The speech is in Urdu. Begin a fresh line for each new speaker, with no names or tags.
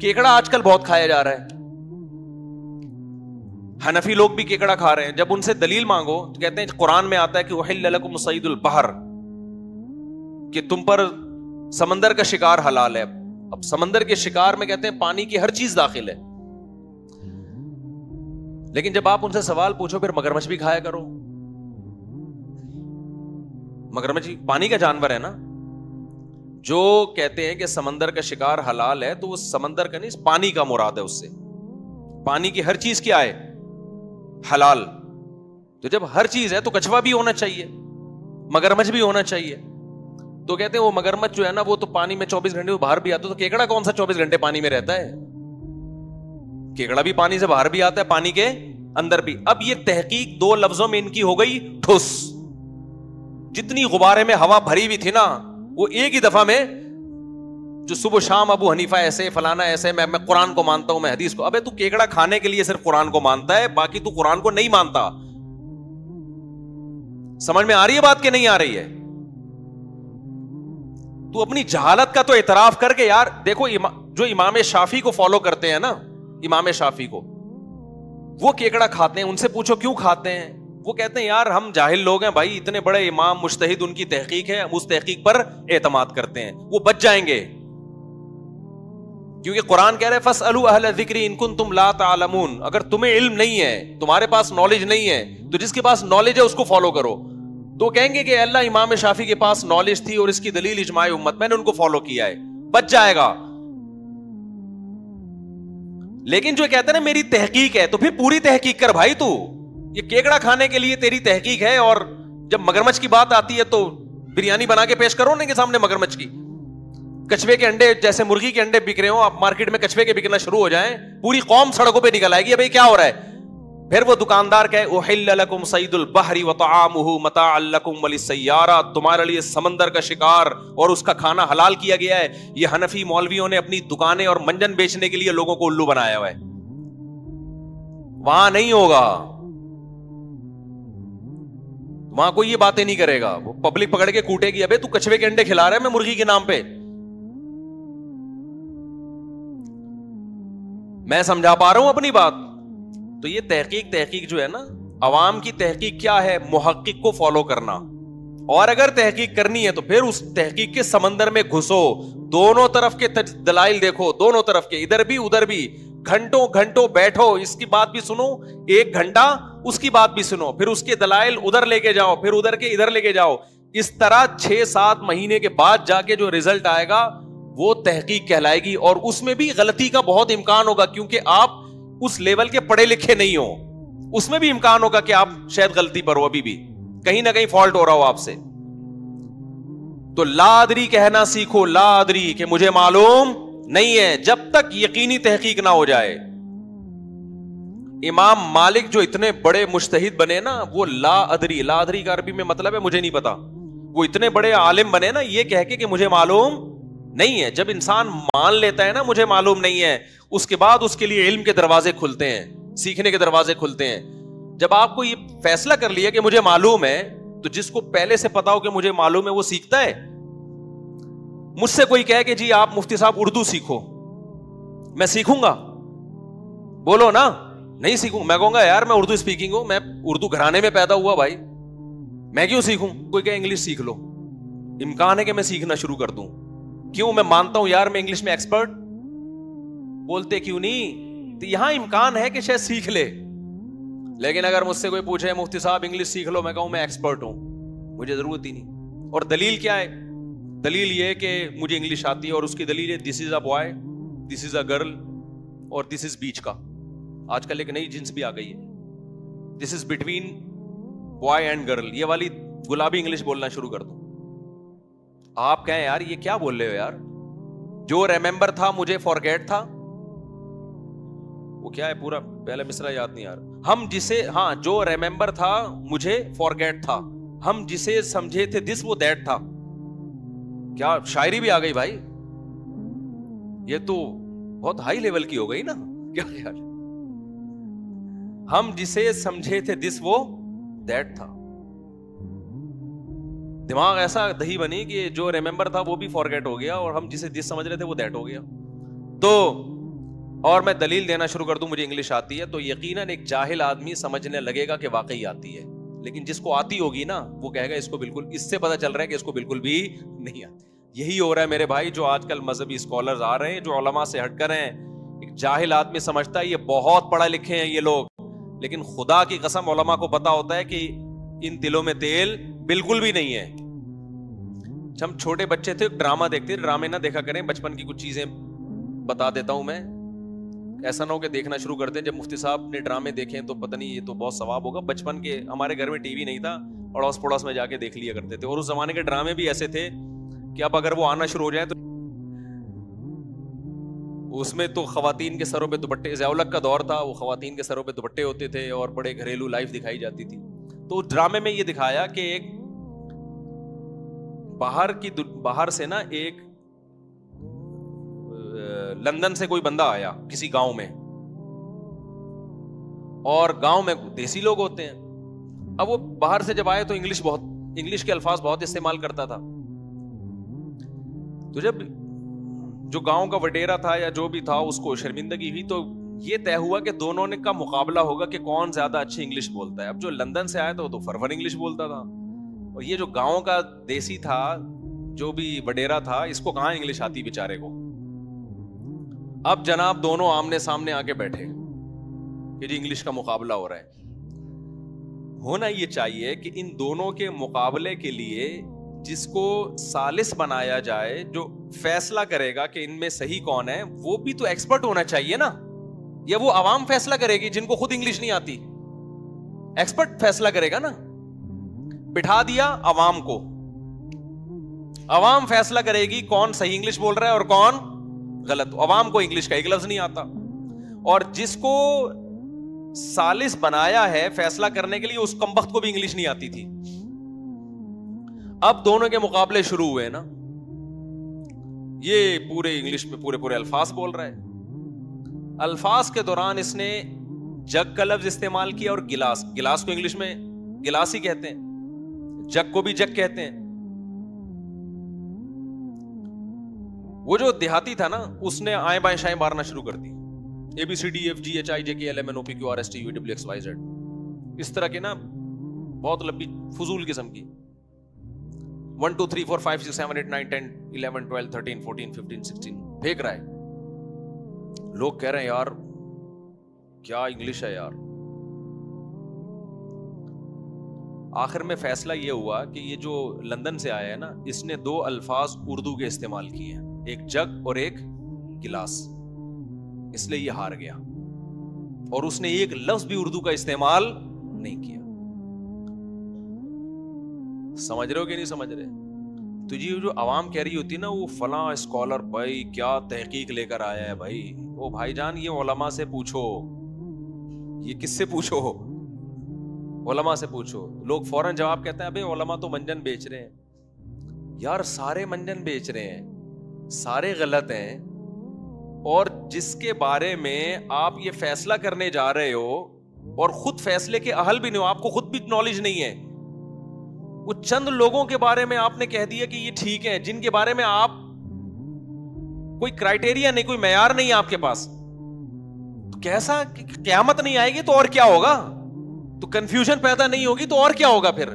کیکڑا آج کل بہت کھایا جا رہا ہے, حنفی لوگ بھی کیکڑا کھا رہے ہیں. جب ان سے دلیل مانگو تو کہتے ہیں قرآن میں آتا ہے کہ احل لکم صید البحر, کہ تم پر سمندر کا شکار حلال ہے. اب سمندر کے شکار میں کہتے ہیں پانی کی ہر چیز داخل ہے. لیکن جب آپ ان سے سوال پوچھو پھر مگرمچھ بھی کھایا کرو. مگرمچھ پانی کا جانور ہے نا. جو کہتے ہیں کہ سمندر کا شکار حلال ہے تو وہ سمندر کا نہیں, پانی کا مراد ہے. اس سے پانی کی ہر چیز کیا ہے, حلال. تو جب ہر چیز ہے تو کچھوا بھی ہونا چاہیے, مگرمچھ بھی ہونا چاہیے. تو کہتے ہیں وہ مگرمچھ جو ہے نا وہ تو پانی میں 24 گھنٹے باہر بھی آتا ہے, تو کیکڑا کون سا 24 گھنٹے پانی میں رہتا ہے؟ کیکڑا بھی پانی سے باہر بھی آتا ہے, پانی کے اندر بھی. اب یہ تحقیق 2 لفظوں میں ان کی ہو گئی ٹھوس. جتنی غبارے میں ہوا بھری ہوئی تھی نا وہ ایک ہی دفعہ میں, جو صبح شام ابو حنیفہ ایسے فلانا ایسے, میں قرآن کو مانتا ہوں, میں حدیث کو. ابے تو کیکڑا کھانے کے لیے صرف قرآن کو مانتا ہے, باقی تو قرآن کو نہیں مانتا. سمجھ میں آ رہی ہے بات کہ نہیں آ رہی ہے؟ تو اپنی جہالت کا تو اعتراف کر کے یار دیکھو, جو امام شافعی کو فالو کرتے ہیں نا, امام شافعی کو, وہ کیکڑا کھاتے ہیں. ان سے پوچھو کیوں کھاتے ہیں, وہ کہتے ہیں یار ہم جاہل لوگ ہیں بھائی, اتنے بڑے امام مجتہد ان کی تحقیق ہے, ہم اس تحقیق پر اعتماد کرتے ہیں, وہ بچ جائیں گے. کیونکہ قرآن کہہ رہے فاسألوا اہل الذکر ان کنتم لا تعلمون, اگر تمہیں علم نہیں ہے, تمہارے پاس نالج نہیں ہے, تو جس کے پاس نالج ہے اس کو فالو کرو. تو کہیں گے کہ اللہ امام شافعی کے پاس نالج تھی اور اس کی دلیل اجماع امت, میں نے ان کو فالو کیا ہے, بچ جائے گا. لیکن جو کہتے ہیں نا میری تحقیق ہے, تو پھر پوری تحقیق کر بھائی. تو یہ کیکڑا کھانے کے لیے تیری تحقیق ہے, اور جب مگرمچھ کی بات آتی ہے تو بریانی بنا کے پیش کرو نا کے سامنے مگرمچھ کی. کچھوے کے انڈے, جیسے مرغی کے انڈے بک رہے ہو, آپ مارکیٹ میں کچھوے کے بکنا شروع ہو جائیں, پوری قوم سڑکوں پہ نکل آئے گی, بھائی کیا ہو رہا ہے. پھر وہ دکاندار کہے احل لکم صید البحر وطعامہ متاعا لکم وللسیارہ, تمہارے لیے سمندر کا شکار اور اس کا کھانا حلال کیا گیا ہے. یہ حنفی مولویوں نے اپنی دکانیں اور منجن بیچنے کے لیے لوگوں کو الو بنایا ہوا ہے. وہاں نہیں ہوگا, وہاں کوئی یہ باتیں نہیں کرے گا. وہ پبلک پکڑ کے کوٹے گی, ابے تو کچھوے کے انڈے کھلا رہا ہے میں مرغی کے نام پہ. میں سمجھا پا رہا ہوں اپنی بات؟ تو یہ تحقیق جو ہے نا, عوام کی تحقیق کیا ہے, محقق کو فالو کرنا. اور اگر تحقیق کرنی ہے تو پھر اس تحقیق کے سمندر میں گھسو, دونوں طرف کے دلائل دیکھو, دونوں طرف کے, ادھر بھی ادھر بھی, گھنٹوں گھنٹوں بیٹھو, اس کی بات بھی سنو, 1 گھنٹہ اس کی بات بھی سنو, پھر اس کے دلائل ادھر لے کے جاؤ, پھر ادھر کے ادھر لے کے جاؤ. اس طرح 6-7 مہینے کے بعد جا کے جو رزلٹ آئے گا وہ تحقیق کہلائے گی. اور اس میں بھی غلطی کا بہت امکان ہوگا, کیونکہ آپ اس لیول کے پڑھے لکھے نہیں ہو. اس میں بھی امکان ہوگا کہ آپ شاید غلطی پر ہو, ابھی بھی کہیں نہ کہیں فالٹ ہو رہا ہو آپ سے. تو لا ادری کہنا سیکھو, لا ادری کہ مجھے معلوم نہیں ہے, جب تک یقینی تحقیق نہ ہو جائے. امام مالک جو اتنے بڑے مجتہد بنے نا, وہ لا ادری کا عربی میں مطلب ہے مجھے نہیں پتا. وہ اتنے بڑے عالم بنے نا یہ کہہ کے کہ مجھے معلوم نہیں ہے. جب انسان مان لیتا ہے نا مجھے معلوم نہیں ہے, اس کے بعد اس کے لیے علم کے دروازے کھلتے ہیں, سیکھنے کے دروازے کھلتے ہیں. جب آپ کو یہ فیصلہ کر لیا کہ مجھے معلوم ہے, تو جس کو پہلے سے پتا ہو کہ مجھے معلوم ہے وہ سیکھتا ہے. مجھ سے کوئی کہے کہ جی آپ مفتی صاحب اردو سیکھو, میں سیکھوں گا؟ بولو نا, نہیں سیکھوں. میں کہوں گا یار میں اردو اسپیکنگ ہوں, میں اردو گھرانے میں پیدا ہوا بھائی, میں کیوں سیکھوں؟ کوئی کہے انگلش سیکھ لو, امکان ہے کہ میں سیکھنا شروع کر دوں. کیوں؟ میں مانتا ہوں یار میں انگلش میں ایکسپرٹ. بولتے کیوں نہیں؟ تو یہاں امکان ہے کہ شاید سیکھ لے. لیکن اگر مجھ سے کوئی پوچھے مفتی صاحب انگلش سیکھ لو, میں کہوں میں ایکسپرٹ ہوں, مجھے ضرورت ہی نہیں. اور دلیل کیا ہے؟ دلیل یہ کہ مجھے انگلش آتی ہے, اور اس کی دلیل ہے this is a boy, this is a girl, اور دس از بیچ کا. آج کل ایک نئی جنس بھی آ گئی ہے, this is between boy and girl. یہ والی گلابی انگلش بولنا شروع کر دوں. آپ کہیں یار یہ کیا بول رہے ہو یار, جو ریممبر تھا مجھے فارگیٹ تھا, وہ کیا ہے پورا پہلا مصرع یاد نہیں یار. ہم جسے, ہاں جو ریممبر تھا مجھے فارگیٹ تھا, ہم جسے سمجھے تھے دس وہ دیٹ تھا. کیا شاعری بھی آ گئی بھائی, یہ تو بہت ہائی لیول کی ہو گئی نا. کیا یار, ہم جسے سمجھے تھے دس وہ دیٹ تھا. دماغ ایسا دہی بنی کہ جو ریممبر تھا وہ بھی فارگیٹ ہو گیا, اور ہم جسے دس سمجھ رہے تھے وہ دیٹ ہو گیا. تو اور میں دلیل دینا شروع کر دوں مجھے انگلش آتی ہے، تو یقیناً ایک جاہل آدمی سمجھنے لگے گا کہ واقعی آتی ہے، لیکن جس کو آتی ہوگی نا وہ کہے گا اس کو بالکل، اس سے پتہ چل رہا ہے کہ اس کو بالکل بھی نہیں آتی۔ یہی ہو رہا ہے میرے بھائی، جو آج کل مذہبی اسکالرز آ رہے ہیں جو علماء سے ہٹ کر ہیں، ایک جاہل آدمی سمجھتا ہے یہ بہت پڑھا لکھے ہیں یہ لوگ، لیکن خدا کی قسم علماء کو پتا ہوتا ہے کہ ان دلوں میں تیل بالکل بھی نہیں ہے۔ ہم چھوٹے بچے تھے ڈرامہ دیکھتے، ڈرامے نہ دیکھا کریں، بچپن کی کچھ چیزیں بتا دیتا ہوں میں، ایسا نہ ہو کہ دیکھنا شروع کر دیں جب مفتی صاحب نے ڈرامے دیکھیں تو پتہ نہیں یہ تو بہت ثواب ہوگا۔ بچپن کے ہمارے گھر میں ٹی وی نہیں تھا، اڑوس پڑوس میں جا کے دیکھ لیا کرتے تھے، اور اس زمانے کے ڈرامے بھی ایسے تھے کہ اب اگر وہ آنا شروع ہو جائیں تو اس میں تو خواتین کے سروں پہ دوپٹے، ضیاء الحق کا دور تھا، وہ خواتین کے سروں پہ دوپٹے ہوتے تھے اور بڑے گھریلو لائف دکھائی جاتی تھی۔ تو اس ڈرامے میں یہ دکھایا کہ ایک باہر سے نا ایک لندن سے کوئی بندہ آیا کسی گاؤں میں، اور گاؤں میں دیسی لوگ ہوتے ہیں، اب وہ باہر سے جب آئے تو انگلش کے الفاظ بہت استعمال کرتا تھا۔ تو جب جو گاؤں کا وڈیرا تھا یا جو بھی تھا اس کو شرمندگی ہوئی، تو یہ طے ہوا کہ دونوں کا مقابلہ ہوگا کہ کون زیادہ اچھی انگلش بولتا ہے۔ اب جو لندن سے آیا تھا وہ تو فرفر انگلش بولتا تھا، اور یہ جو گاؤں کا دیسی تھا جو بھی وڈیرا تھا، اس کو کہاں انگلش آتی بیچارے کو۔ اب جناب دونوں آمنے سامنے آ کے بیٹھے کہ جی انگلش کا مقابلہ ہو رہا ہے۔ ہونا یہ چاہیے کہ ان دونوں کے مقابلے کے لیے جس کو ثالث بنایا جائے، جو فیصلہ کرے گا کہ ان میں صحیح کون ہے، وہ بھی تو ایکسپرٹ ہونا چاہیے نا، یا وہ عوام فیصلہ کرے گی جن کو خود انگلش نہیں آتی؟ ایکسپرٹ فیصلہ کرے گا نا۔ بٹھا دیا عوام کو، عوام فیصلہ کرے گی کون صحیح انگلش بول رہا ہے اور کون غلط۔ عوام کو انگلش کا ایک لفظ نہیں آتا، اور جس کو ثالث بنایا ہے فیصلہ کرنے کے لیے اس کمبخت کو بھی انگلش نہیں آتی تھی۔ اب دونوں کے مقابلے شروع ہوئے نا، یہ پورے انگلش میں پورے الفاظ بول رہا ہے۔ الفاظ کے دوران اس نے جگ کا لفظ استعمال کیا اور گلاس کو انگلش میں گلاس ہی کہتے ہیں، جگ کو بھی جگ کہتے ہیں۔ وہ جو دیہاتی تھا نا، اس نے آئیں بائیں شائیں مارنا شروع کر دی، ABCDFGHIJKLMNOPQRSTUVWXYZ، اس طرح کے نا بہت لمبی فضول قسم کی 1 2 3 4 5 6 7 8 9 10 11 12 13 14 15 16 پھینک رہا ہے۔ لوگ کہہ رہے ہیں یار کیا انگلش ہے یار۔ آخر میں فیصلہ یہ ہوا کہ یہ جو لندن سے آیا ہے نا، اس نے 2 الفاظ اردو کے استعمال کیے ہیں، ایک جگ اور ایک گلاس، اس لیے یہ ہار گیا، اور اس نے ایک لفظ بھی اردو کا استعمال نہیں کیا۔ سمجھ رہے ہو کہ نہیں سمجھ رہے؟ تو یہ جو عوام کہہ رہی ہوتی ہے نا، وہ فلاں اسکالر بھائی کیا تحقیق لے کر آیا ہے بھائی، وہ بھائی جان یہ علماء سے پوچھو، یہ کس سے پوچھو؟ علماء سے پوچھو۔ لوگ فوراً جواب کہتے ہیں ابے علماء تو منجن بیچ رہے ہیں۔ یار سارے منجن بیچ رہے ہیں، سارے غلط ہیں، اور جس کے بارے میں آپ یہ فیصلہ کرنے جا رہے ہو اور خود فیصلے کے اہل بھی نہیں ہو، آپ کو خود بھی نالج نہیں ہے، وہ چند لوگوں کے بارے میں آپ نے کہہ دیا کہ یہ ٹھیک ہے، جن کے بارے میں آپ کوئی کرائٹیریا نہیں، کوئی معیار نہیں ہے آپ کے پاس، تو کیسا قیامت نہیں آئے گی تو اور کیا ہوگا؟ تو کنفیوژن پیدا نہیں ہوگی تو اور کیا ہوگا پھر؟